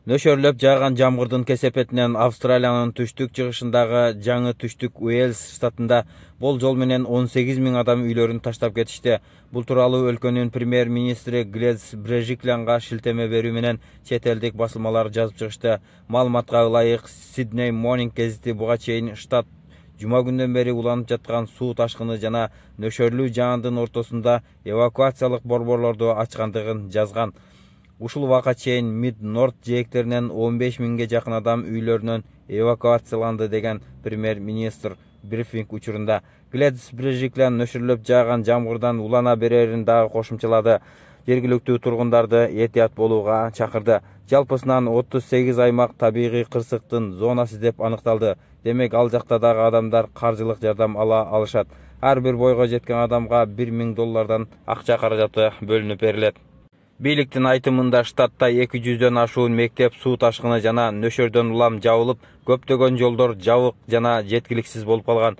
Нөшөрлөп жааган жамгырдын кесепетинен Австралиянын түштүк чыгышындагы жаңы түштүк Уэльс штатында болжол менен 18 000 адам үйлөрүн таштап кетишти. Бул тууралуу өлкөнүн премьер-министри Глэдис Брежиклянга шилтеме берүү менен чет элдик басылмалар жазып чыгышты. Маалыматка ылайык, Sydney Morning гезити буга чейин штат жума күндөн бери уланып жаткан суу ташкыны жана нөшөрлүү жаандын ортосунда эвакуациялык борборлорду ачкандыгын жазган. Ушул убакка чейин Мид-Норт жээктеринен 15 000ге жакын адам үйлөрүнөн эвакуацияланды деген премьер-министр брифинг учурунда. Глэдис Брежиклян нөшөрлөп жааган жамгырдан улана берерин дагы кошумчалады. Жергиликтүү тургундарды этият болууга чакырды. Жалпысынан 38 аймак табигый кырсыктын зонасы деп аныкталды. Демек, ал жакта дагы адамдар каржылык жардам ала алышат. Ар бир бойго жеткен адамга $1000 акча каражаты бөлүнүп берилет. Бийликтин айтымында штатта 200дөн ашуун мектеп суу ташкыны жана нөшөрдөн улам жабылып, көптөгөн жолдор жабык жана жеткиликсиз болуп калган.